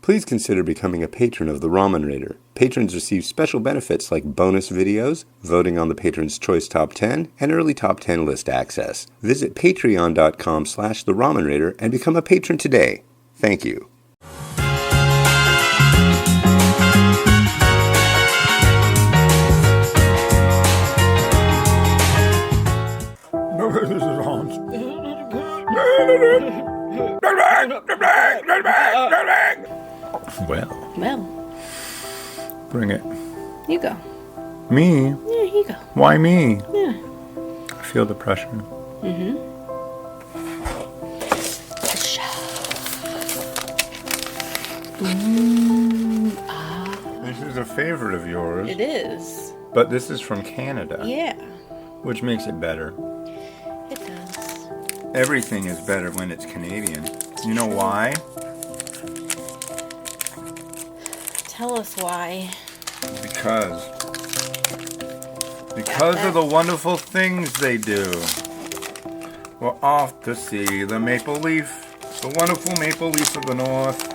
Please consider becoming a patron of The Ramen Raider. Patrons receive special benefits like bonus videos, voting on the Patron's Choice Top 10, and early Top 10 list access. Visit patreon.com/The Ramen Raider and become a patron today. Thank you. This is on. Well, Bring it. you go. Me? Yeah, you go. Why me? Yeah. I feel the pressure. This is a favorite of yours, It is. but this is from Canada, Yeah, which makes it better. it does. Everything is better when it's Canadian. You know why? Tell us why. Because of the wonderful things they do. We're off to see the maple leaf, the wonderful maple leaf of the north.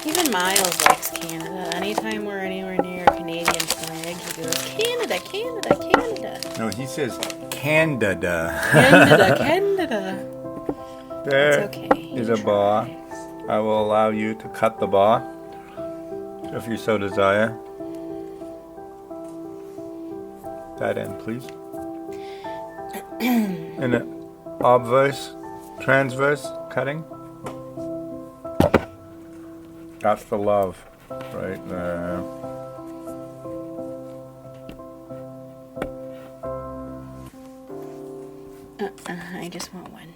Even Miles likes Canada. Anytime we're anywhere near a Canadian flag, he goes, Canada, Canada, Canada. No, he says Candida. Canada, Canada. There It's okay. is He a bar. tries. I will allow you to cut the bar if you so desire. That end, please. And an obverse, transverse cutting. That's the love right there. I just want one.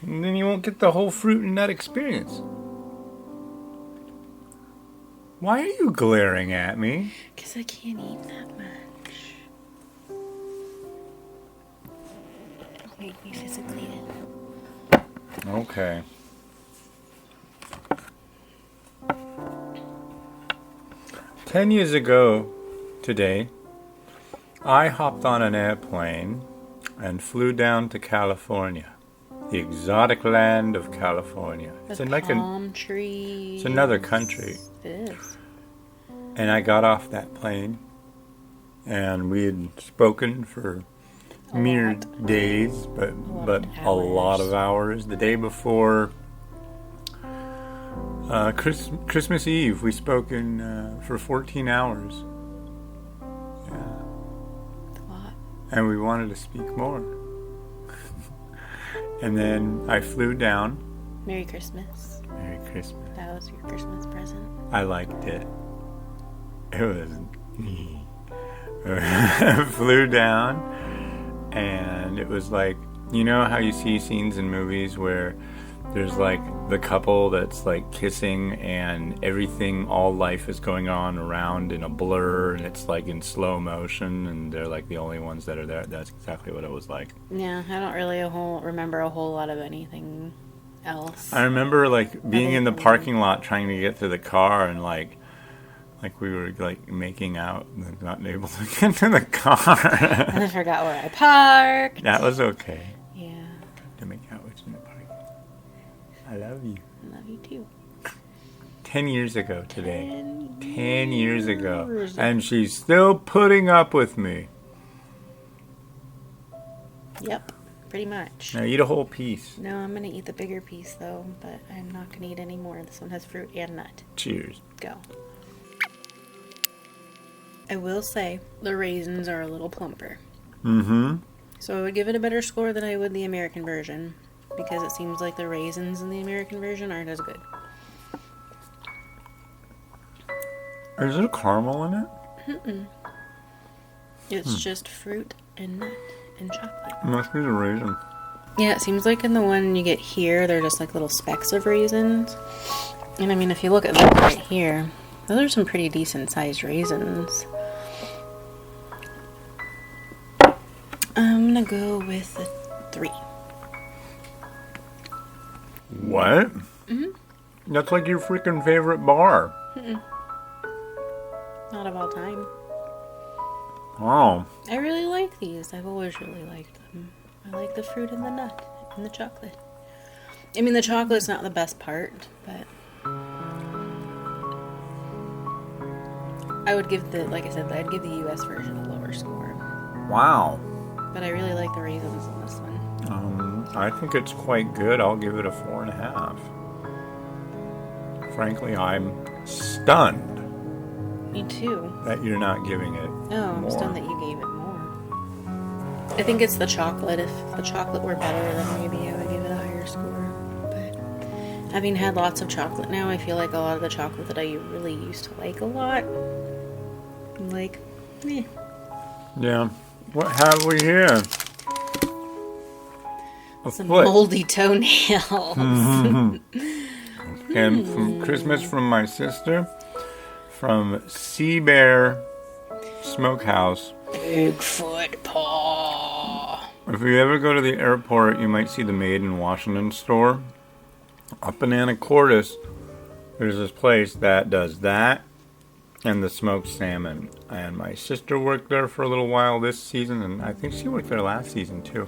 And then you won't get the whole fruit and nut experience. Why are you glaring at me? Because I can't eat that much. It'll make me physically ill. Okay. Ten years ago today, I hopped on an airplane and flew down to California, the exotic land of California. It's With like palm trees. it's another country. It is. And I got off that plane, and we had spoken for mere days, but a lot of hours. The day before Christmas Eve, we spoke for 14 hours. Yeah, It's a lot. and we wanted to speak more. And then I flew down. Merry Christmas. Merry Christmas. That was your Christmas present. I liked it. It was flew down, and it was like, you know how you see scenes in movies where there's like the couple that's like kissing and everything, all life is going on around in a blur, and it's like in slow motion, and they're like the only ones that are there. That's exactly what it was like. Yeah, I don't really remember a whole lot of anything else. I remember like being in the parking lot trying to get to the car, and like we were like making out and not able to get to the car. And I forgot where I parked. That was okay. Yeah, To make out with you in the parking. I love you. I love you too. 10 years ago today. 10 years ago. years. And she's still putting up with me. Yep, pretty much. Now eat a whole piece. No, I'm gonna eat the bigger piece though, but I'm not gonna eat any more. This one has fruit and nut. Cheers. Go. I will say the raisins are a little plumper. Mm-hmm. So I would give it a better score than I would the American version, because it seems like the raisins in the American version aren't as good. Is there caramel in it? It's just fruit and nut and chocolate. Must be the raisin. Yeah, it seems like in the one you get here, they're just like little specks of raisins. And I mean, if you look at them right here, those are some pretty decent sized raisins. I'm gonna go with a 3. What? Mm-hmm. That's like your freaking favorite bar. Not of all time. Wow. I really like these. I've always really liked them. I like the fruit and the nut and the chocolate. I mean, the chocolate's not the best part, but I would give like I said, I'd give the U.S. version a lower score. Wow. But I really like the raisins in this one. I think it's quite good. I'll give it a 4.5. Frankly, I'm stunned Me too. that you're not giving it Oh, I'm more. stunned that you gave it more. I think it's the chocolate. If the chocolate were better, then maybe I would give it a higher score. But having had lots of chocolate now, I feel like a lot of the chocolate that I really used to like a lot, I'm like, eh. Yeah. What have we here? A Some foot. moldy toenails. And from Christmas from my sister, from Sea Bear Smokehouse. Bigfoot paw. If you ever go to the airport, you might see the Made in Washington store. Up in Anacortes, there's this place that does that and the smoked salmon. And my sister worked there for a little while this season, and I think she worked there last season too.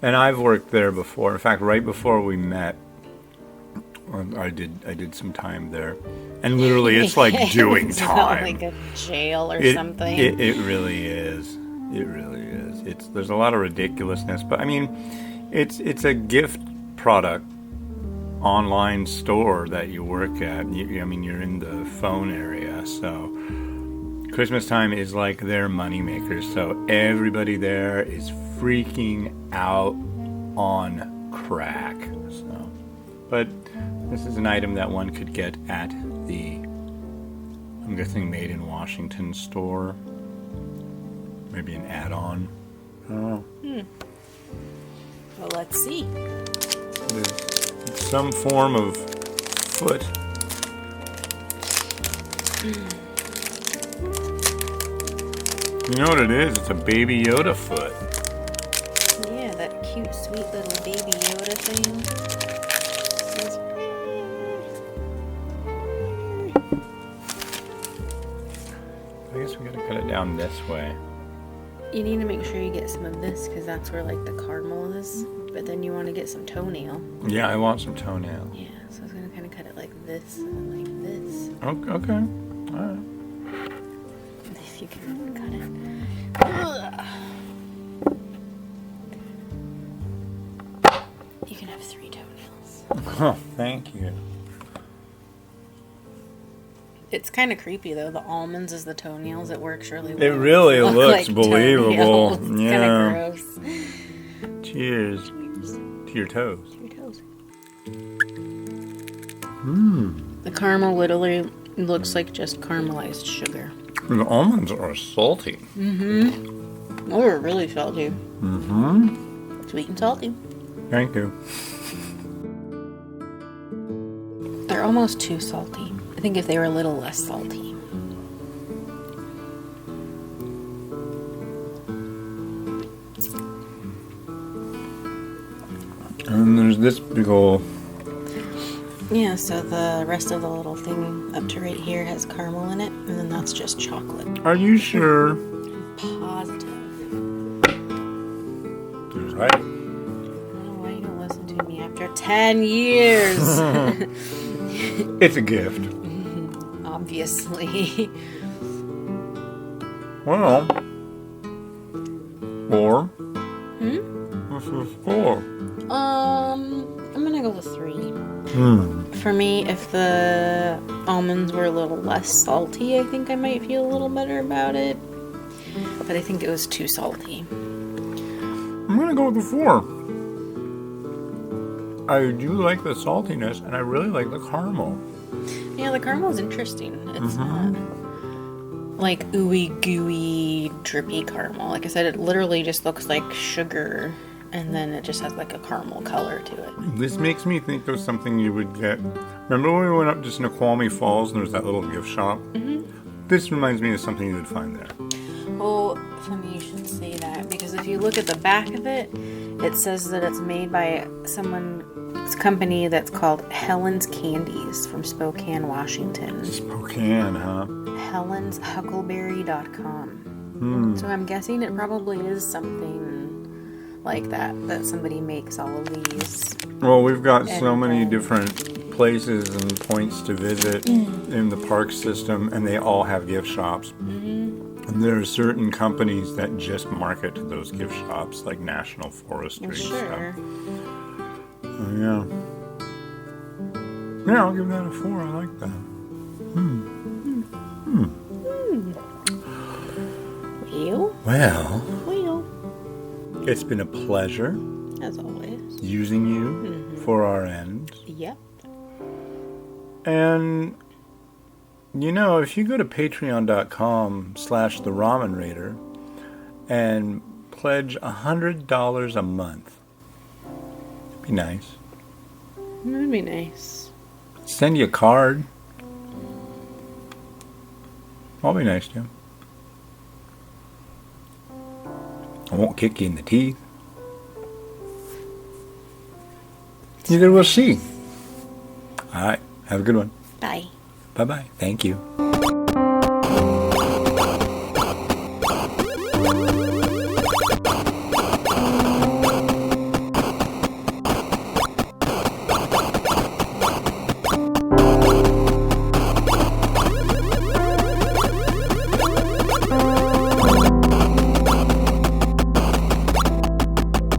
And I've worked there before. In fact, right before we met, I did some time there. And literally, it's like doing It's not time. like a jail or It something. It really is. It really is. There's a lot of ridiculousness, but I mean, it's a gift product online store that you work at. I mean, you're in the phone area, so Christmas time is like their moneymaker. So everybody there is freaking out on crack. So, but this is an item that one could get at the, I'm guessing, Made in Washington store. Maybe an add-on. I don't know. Well, let's see. There's some form of foot. You know what it is? It's a Baby Yoda foot. Yeah, that cute, sweet little baby Yoda thing. Says, I guess we gotta cut it down this way. you need to make sure you get some of this because that's where like the caramel is. But then you want to get some toenail. Yeah, I want some toenail. Yeah, so I was gonna kind of cut it like this and then like this. Okay. Alright. If you can cut it. You can have 3 toenails. Oh, thank you. It's kind of creepy though. The almonds is the toenails. It works really well. It really Look looks like believable. toenails. It's Yeah. kind of gross. Cheers to your toes. Your toes. The caramel literally looks like just caramelized sugar. The almonds are salty. Oh, they're really salty. Sweet and salty. Thank you. They're almost too salty. I think if they were a little less salty. And there's this big ol'. Yeah, so the rest of the little thing up to right here has caramel in it, and then that's just chocolate. Are you sure? Positive. Right. I don't know why you don't listen to me after 10 years. It's a gift. Obviously. Well. 4. This is 4. I'm gonna go with 3. For me, if the almonds were a little less salty, I think I might feel a little better about it. But I think it was too salty. I'm gonna go with the 4. I do like the saltiness, and I really like the caramel. Yeah, the caramel is interesting. It's not like ooey gooey drippy caramel. Like I said, it literally just looks like sugar, and then it just has like a caramel color to it. This makes me think of something you would get. Remember when we went up to Snoqualmie Falls and there was that little gift shop? This reminds me of something you would find there. Well, funny you should say that because if you look at the back of it, it says that it's made by someone's company that's called Helen's Candies from Spokane, Washington. Spokane, huh? HelensHuckleberry.com. So I'm guessing it probably is something like that somebody makes all of these. Well, we've got so And many then- different places and points to visit in the park system, and they all have gift shops. And there are certain companies that just market to those gift shops, like National Forestry and Sure. stuff. Yeah. Yeah, I'll give that a 4. I like that. Well, Well, it's been a pleasure as always. using you for our ends. Yep. And, you know, if you go to patreon.com/The Ramen Raider and pledge $100 a month, it'd be nice. That'd be nice. Send you a card. I'll be nice to you. I won't kick you in the teeth. Either we'll see. All right. Have a good one. Bye. Bye-bye. Thank you.